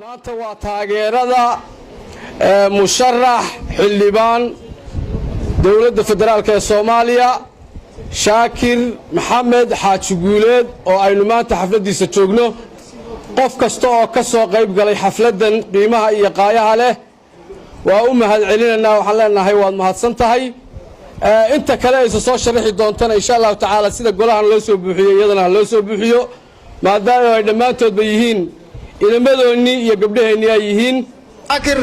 maanta waa taageerada musharax xildhibaan dawladda federaalka ee Soomaaliya Shaakir Maxamed Xaaji Guuleed oo aynu maanta xafladiisa joogno qof kasta oo ka soo qayb galay xafladan qiimaha iyo qaayaha leh waa u mahad celinayna waxaan leenahay waad mahadsan tahay inta kale ay soo sharaxi doontaan insha Allah taala sida golahan loo soo buuxiyo iyadana loo soo buuxiyo maadaama ay dhamaantoodba yihiin ilmadoonni iyo gabdhaheennii ay yihiin Shaakir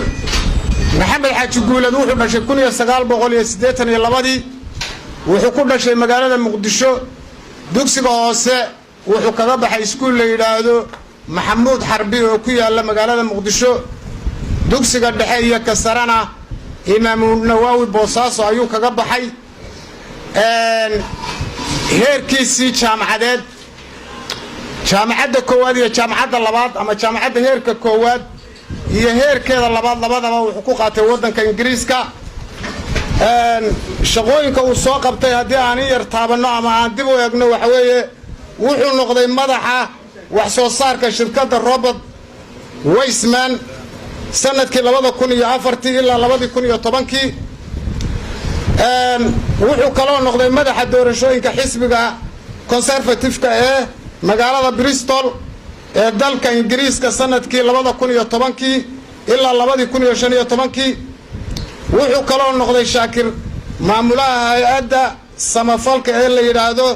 Maxamed Xaaji Guuleed wuxuu dhashay 1982 wuxuu ku dhashay magaalada Muqdisho dugsiga hoose wuxuu kaga baxay iskuul la yiraahdo Maxamuud Xarbi oo ku yaala magaalada Muqdisho dugsiga dhexe iyo ka sarana Imaam Nawawi Boosaaso ayuu kaga baxay heerkiisii jaamacadeed jaamacadda koowaad iyo jaamacadda labaad ama jaamacadda heerka koowaad iyo heerkeeda labaad labadaba wuxuu ku qaatay wadanka Ingiriiska shaqooyinka uu soo qabtay haddii aan yar taabano ama aan dib u eegno waxa weeye wuxuu noqday madaxa wax soo saarka shirkadda Robert Weissman sanadkii 2004 ilaa 2010 wuxuu kaloo noqday madaxa doorashooyinka xisbiga conservative-ka ee magaalada Bristol ee dalka Ingiriiska sanadkii 2010 ilaa 2015 wuxuu kaloo noqday Shaakir maamulaha hay'adda samafalka ee la yiraahdo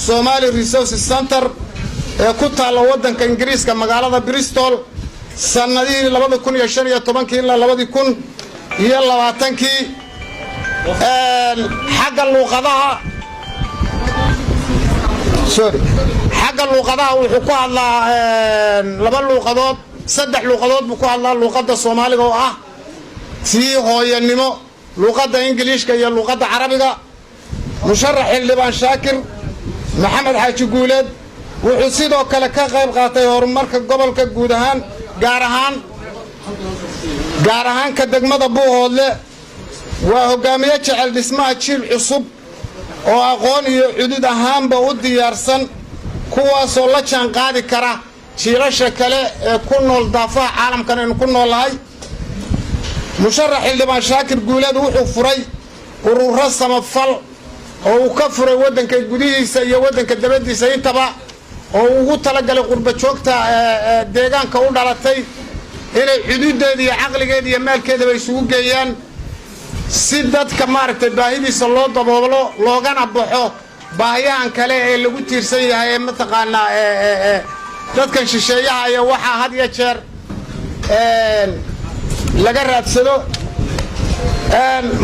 Somali Resource Center ee ku taala wadanka Ingiriiska magaalada Bristol sanadii 2015 ilaa 2020 xagga luqadaha xagga luqadaha wuxuu ku hadlaa laba luqadood saddex luqadood buu ku hadlaa luqadda Soomaaliga oo ah tii hooyanimo luqadda Ingiriiska iyo luqadda Carabiga musharax xildhibaan Shaakir Maxamed Xaaji Guuleed wuxuu sidoo kale ka qayb qaatay horumarka gobolka guud ahaan gaar ahaan ka degmada Buuhoodle waa hogaamiye jecel dhismaha jiil cusub oo aqoon iyo cudud ahaanba u diyaarsan kuwaasoo la jaan qaadi kara jiilasha kale ee ku nool daafaha caalamkan aynu ku noolahay musharax xildhibaan Shaakir Guuleed wuxuu furay ururo samafal oo uu ka furay wadanka gudihiisa iyo wadanka dabadiisa intaba oo ugu talagalay qurba joogta deegaanka u dhalatay inay xuduudeeda iyo caqligeeda iyo maalkeeda isugu geeyaan si dadka maaragtay baahidiisa loo daboolo loogana baxo baahiyahan kale ee lagu tiirsan yahay ee mataqaana dadkan shisheeyaha iyo waxa had iyo jeer laga raadsado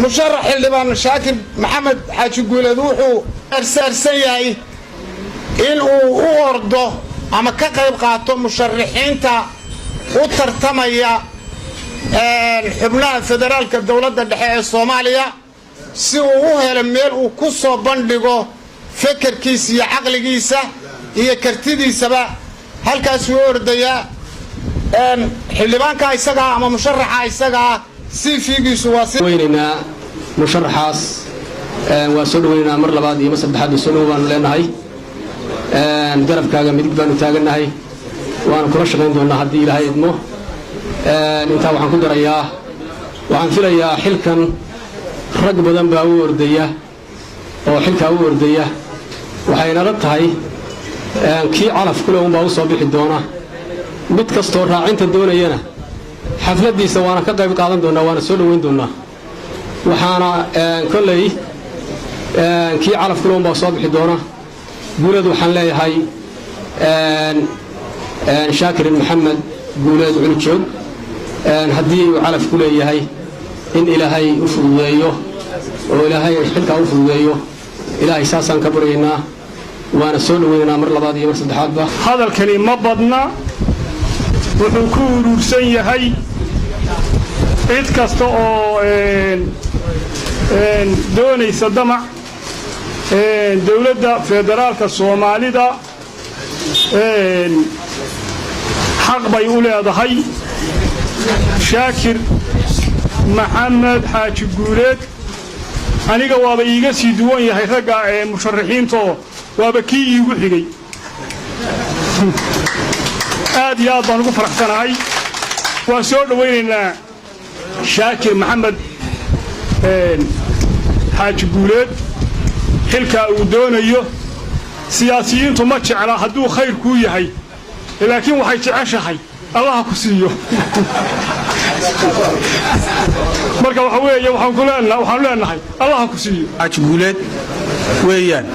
musharax xildhibaan Shaakir Maxamed Xaaji Guuleed wuxuu arsaarsan yahay in uu u ordo ama ka qayb qaato musharaxiinta u tartamaya xubnaha federaalka dawladda dhexe ee Soomaaliya si uu u helo meel uu ku soo bandhigo fikirkiisa iyo caqligiisa iyo kartidiisaba halkaas uu ordaya xildhibaanka isaga ama musharaxa isaga si fiigiisu waa si weynina musharaxaas waa soo dhaweynaa mar labaad iyo saddexaad soo dhawaan leenahay garabkaaga midig baan taaganahay waan kula shaqeyn doonaa haddii Ilaahay idmo inta waxaan ku darayaa waxaan filayaa xilkan rag badan baa u ordaya oo xilka u ordaya waxayna la tahay kii calaf kule baa u soo bixi doona mid kasto raacinta doonayana xafladiisa waana ka qayb qaadan doonaa waana soo dhaweyn doonaa waxaana kulay kii calaf kule baa soo bixi doona Guuleed waxaan leeyahay Shaakir Maxamed Guuleed culjoog haddii uu calaf ku leeyahay in Ilaahay u fududeeyo oo Ilaahay xilka u fududeeyo Ilaahay saasan ka baryeynaa waana soo dhaweynaa mar labaad iyo mar saddexaadba hadalkani ma badna wuxuu ku urursan yahay cid kasta oo doonaysa damac dawladda federaalka Soomaalida xaq bay u leedahay Shaakir Maxamed Xaaji Guuleed aniga waaba iiga sii duwan yahay ragga musharaxiinta waaba kii iigu xigay aad iyo aad baan ugu faraxsanahay وسود ويننا شاكر محمد حاج قوليد حلكا ودونيو سياسيين تمشي على هدو خير كوي هي لكن وحي تعشحي الله كسيو marka waxa weeye waxaan leenahay Allah ku siiyo xaaj guuleed weeyaan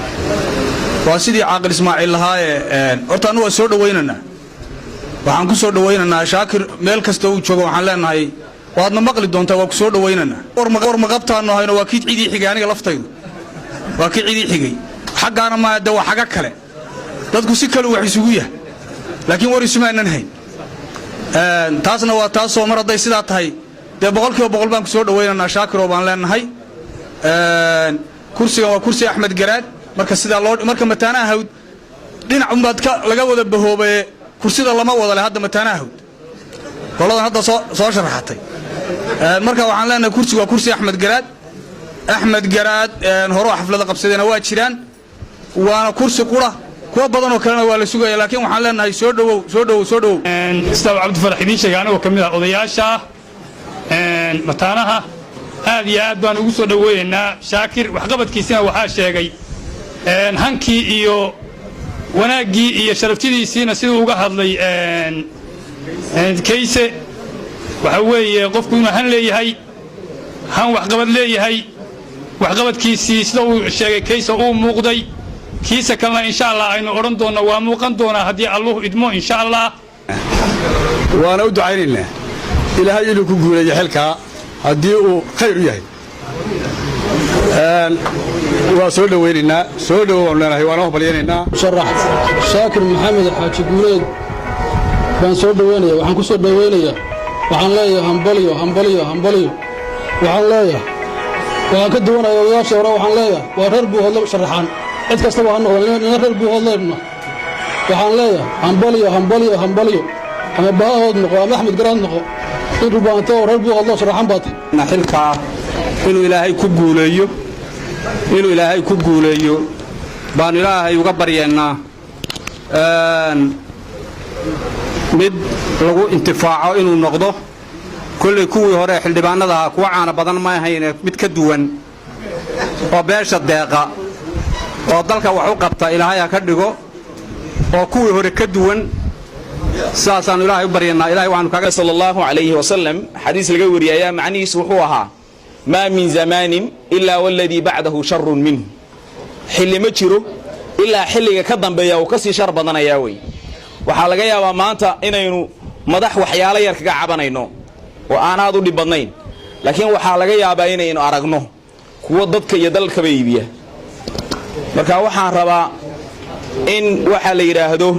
waa sidii caaqil Ismaaciil lahaaye horta anu waa soo dhaweynana waxaan ku soo dhaweynana Shaakir meel kasta uu joogo waxaan leenahay waadna maqli doontaa waa ku soo dhaweynana war ma qabtaano hayno waa kii cidii xigay aniga laftaydu waa kii cidii xigay xaqaana ma ada wax xaga kale dadku si kale wax isugu yahay laakiin war ismaanan hayn taasna waa taas oo mar haday sidaa tahay dee boqolkiiba boqol baan ku soo dhaweynana Shaakir oo baan leenahay kursiga waa kursi Axmed Garaad marka sida loo marka mataanaha hawd dhinac umad ka laga wada bahoobay kursida lama wada leh hadda mataanaha hawd qoladan hadda soo sharaxatay marka waxaan leenahay kursiga waa kursi Axmed Garaad horo xaflada qabsadeen waa jiraan waana kursi qura kuwa badan oo kalena waa la sugaya laakiin waxaan leenahay soo dhawow Ustaad Cabdi Farax idin sheegay aniga kamid ah odayaasha mataanaha aad iyo aad baan ugu soo dhaweeynaa Shaakir waxqabadkiisina waxa sheegay hankii iyo wanaagii iyo sharaftidiisina sidoo uga hadlay kayse waxa weeye qofku inuu han leeyahay han waxqabad leeyahay waxqabadkiisii sidoo uu sheegay kayse uu muuqday kiisa kalena insha Allah aynu oran doona waa muuqan doona hadii Allah idmo insha Allah waana u ducaynaynaa ilaahay inuu ku guuleeyo xilka hadii uu khayr u yahay waa soo dhaweynaynaa soo dhawow leenahay waana hobalyeynaa sharax Shaakir Maxamed Xaaji Guuleed baan soo dhaweynaya waxaan ku soo dhaweynaya waxaan leeyahay hambaliyo waxaan leeyahay waan ka duwanayaa odayaasha hore waxaan leeyahay waa reer buu hadlo sharaxan cid kasta waa noqday reer buu hadlayna waxaan leeyahay hambaliyo ama baahood noqo ama Axmed Garaad noqo inuu baanto reer buu hadlo sharaxan baatay xilka inuu ilaahay ku guuleeyo baan ilaahay uga baryeennaa mid lagu intifaaco inuu noqdo kulli kuwii hore xildhibaanada kuwa caana badan ma ahayn mid ka duwan oo beesha deeqa oo dalka wax u qabta ilaahay ka dhigo oo kuwii hore ka duwan saasaan ilaahay u baryeennaa ilaahay waxaanu kaga sallallahu alayhi wa sallam xadiis laga wariyay macnihiisu wuxuu ahaa ما من زمان إلا والذي بعده شر منه حل مجره إلا حل كذب بيا وكسي شر بدنا ياوي وحلقة يا ما أنت إنه مدح وحيالي يركع عبنينه وأنا هذا اللي بدنين لكن وحلقة يا بينه إنه أرجنه كودتك يدل كبيبية مركا وحن ربا إن وحل يراهده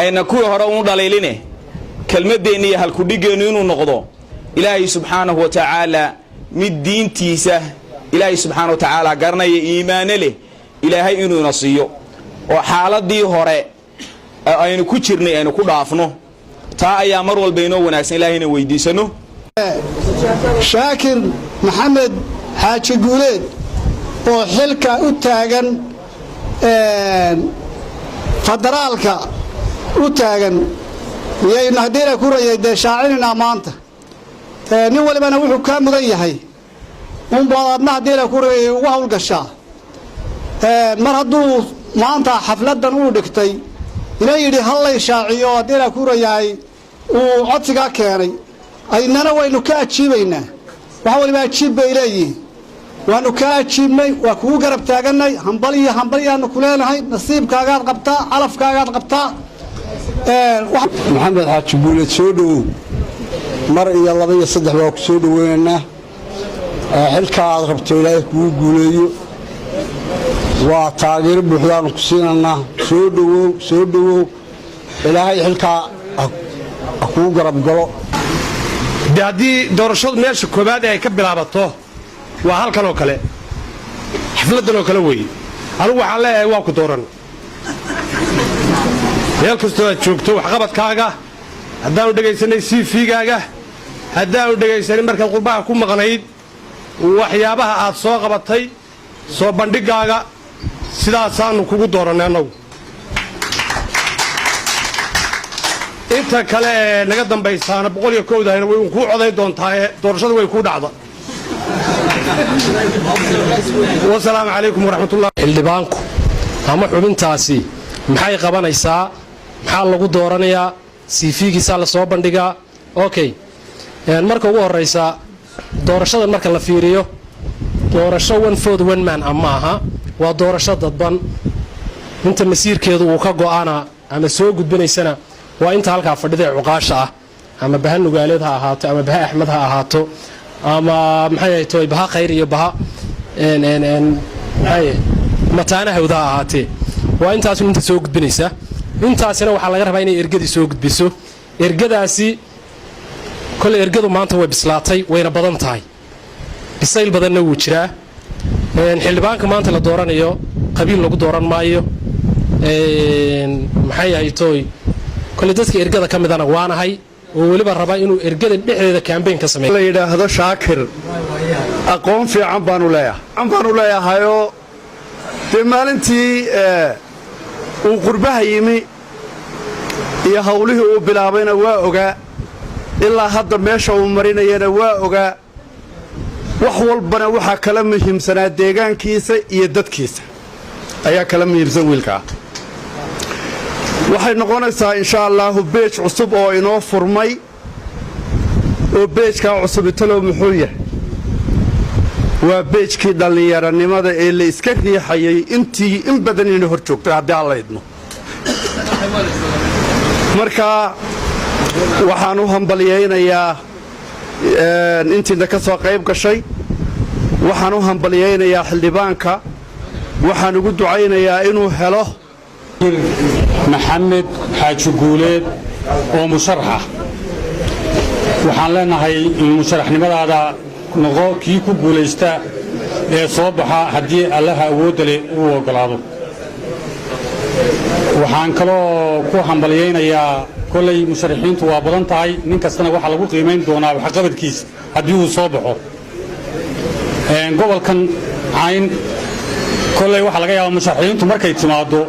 أين كوه هرون دليلنه كلمة دينية هالكوديجنون ونقضه إلهي سبحانه وتعالى mid diintiisa ilaahay subxaanahu wa ta'ala garanaya iimaan leh ilaahay inuu nasiyo oo xaaladii hore aynu ku jirnay aynu ku dhaafno taa ayaa mar walba inoo wanaagsan ilaahayna weydiisano Shaakir Maxamed Xaaji Guuleed oo xilka u taagan federaalka u taagan yayna hadii ku rayay shaacirina maanta nin walibana wuxuu ka mudan yahay baadna hadii la ku reeyay ugu hawl gashaa mar hadduu maanta xafladan uu dhigtay inay yidhi hallay shaaciyo hadii la ku reeyay uu codsiga keenay aynana waynu ka ajiibaynaa waxa waliba ajiib bay leeyihiin waanu ka ajiibnay waa kugu garab taaganay hambaliyaanu ku leenahay nasiibkaagaad qabtaa calafkaagaad qabtaa Maxamed Xaaji Guuleed soo dhawow mar iyo laba iyo saddex waa ku soo dhaweynaa xilka aad rabto ilaahay kugu guuleeyo waa taageero buuxdaan ku siinanaa soo dhawow ilaahay xilka kugu garab galo haddii doorashadu meesha koobaad ay ka bilaabato waa halkan oo kale xafladan oo kale weeye anigu waxaan leeyahay waa ku dooran meel kastoo aad joogto waxqabadkaaga haddaanu dhegaysanay CV-gaaga haddaanu dhegaysanin markaad qurbaha ku maqnayd waxyaabaha aad soo qabatay soo bandhigaaga sidaasaanu kugu doorannay annagu inta kale ee naga dambaysaana 101 way ku coday doontaa doorashadu way ku dhacdo wassalaamu calaykum waraxmatullahi xildhibaanku ama xubintaasi maxay qabanaysaa maxaa lagu dooranayaa CV-giisa la soo bandhigaa okay marka ugu horeysa doorashada marka la fiiriyo doorasho one for the one man ama aha waa doorasho dadban inta masiirkeedu uu ka go'aana ama soo gudbinaysana waa inta halka fadhida cuqaasha ah ama bahan nugaaleed ha ahaato ama baha axmed ha ahaato ama maxay tahay baha khayr iyo baha mataana hawda ha ahaatee waa intaas inta soo gudbinaysa intaasina waxa laga rabaa inay ergadii soo gudbiso ergadaasi kole ergadu maanta way bislaatay wayna badan tahay bisayl badanna wuu jiraa xildhibaanka maanta la dooranayo qabiil lagu dooran maayo maxay ahaytooy kole dadka ergada ka midana waanahay oo weliba raba inuu ergada dhexdeeda campaign ka sameeyo la yiraahdo Shaakir aqoon fiican baanu leeyahay maalintii uu qurbaha yimi iyo hawlihii uu bilaabayna waa ogaa ilaa hadda meesha uu marinayana waa ogaa wax walbana waxa kala muhiimsanaa deegaankiisa iyo dadkiisa ayaa kala muhiimsan wiilka waxay noqonaysaa insha Allah beej cusub oo inoo furmay oo beejka cusub talo muxuu yahay waa beejkii dhalinyaranimada ee la iska riixayay intii in badan inay hor joogto haddii alla idmo marka waxaan u hambaliyaynayaa intiina ka soo qayb gashay waxaan u hambaliyaynayaa xildhibaanka waxaan ugu ducaynayaa inuu helo maxamed xaaji guuleed oo musharax waxaan leenahay musharaxnimadaada noqo kii ku guulaysta ee soo baxa haddii allaha awoodda leh uu ogolaado waxaan kaloo ku hambaliyaynayaa kolley musharaxiintu waa badan tahay nin kastana waxaa lagu qiimayn doonaa waxqabadkiisa haddii uu soo baxo gobolkan cayn kolley waxaa laga yaabaa musharaxiintu markay timaaddo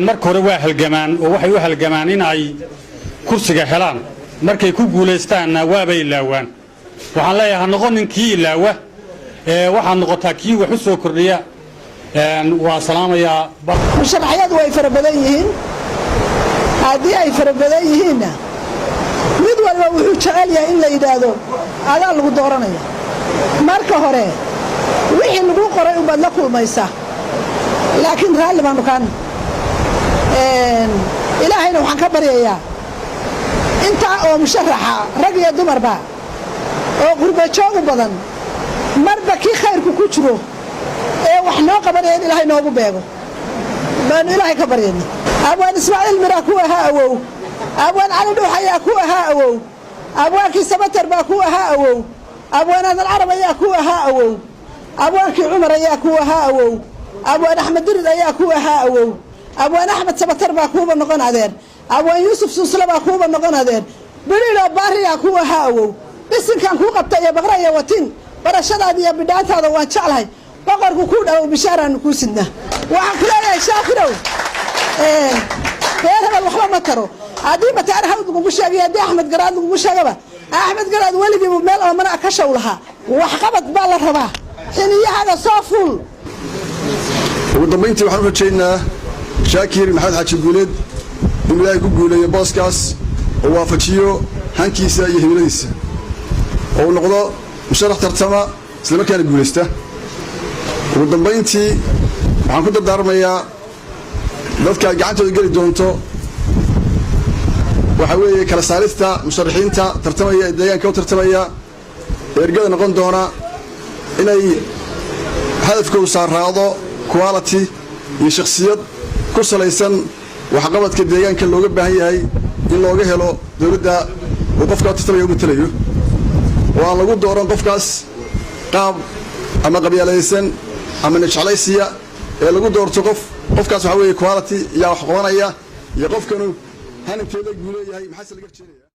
marka hore waa halgamaan oo waxay u halgamaan in ay kursiga helaan markay ku guulaystaanna waabay ilaawaan waxaan leeyahay noqonin kii ilaawa waxaad noqotaa kii wax u soo kordhiya waa salaamayaa musharaxyadu way fara badan yihiin haddii ay fara badan yihiinna mid walba wuxuu jecel yahay in la yidhaahdo adaa lagu dooranaya marka hore wixii lagu qoray ubaad la kulmaysa laakiin raalli baanu kaana ilaahayna waxaan ka baryayaa intaa oo musharaxa rag iyo dumarba oo qurbajoogu badan marba kii khayrku ku jiro ee wax noo qabanaya in ilaahay noogu beego baanu ilaahay ka baryayna abwaan ismaaciil miraa ku ahaa awow abwaan cali dhuux ayaa ku ahaa awow abwaankii sabatar baa ku ahaa awow abwaan adal carab ayaa ku ahaa awow abwaankii cumar ayaa ku ahaa awow abwaan axmed dirid ayaa ku ahaa awow abwaan axmed sabatar baa kuuba noqon adeer abwaan yuusuf suusle baa kuuba noqon adeer bidhiiloo baariyaa ku ahaa awow bisinkan kuu qabta iyo baqra iyo watin barashadaada iyo bidhaantaada waan jeclahay boqorku kuu dhawow bishaaraanu kuu sidnaa waxaan ku leeyahay shaakirow reer hebel waxba ma taro haddii mataar hawd lagugu sheegay haddii axmed garaad lagugu sheegaba axmed garaad weligiibu meel oo mana ka show lahaa waxqabad baa la rabaa xiniyahaada soo fuul ugu dambayntii waxaan u rajaynaa shaakir maxamed xaaji guuleed inuu ilaahay ku guuleeyo booskaas oo waafajiyo hankiisa iyo himiladiisa oo uu noqdo musharax tartama isla markaana guulaysta ugu dambayntii waxaan ku dardaarmayaa dadka gacantooda geli doonto waxaa weeye kala saarista musharaxiinta tartamaya ee deegaanka u tartamaya ee ergada noqon doona inay hadafkoodu saaraado quality iyo shakhsiyad ku salaysan waxqabadka deegaanka looga baahan yahay in looga helo dowladda uu qofka tartamaya u matalayo oo aan lagu dooran qofkaas qaab ama qabyaalaysan ama najeclaysiya ee lagu doorto qofkaas waxaa weeye quality yaa wax qabanaya iyo qofkanu hanankeeda guuleeyahay maxaa se laga jeedaya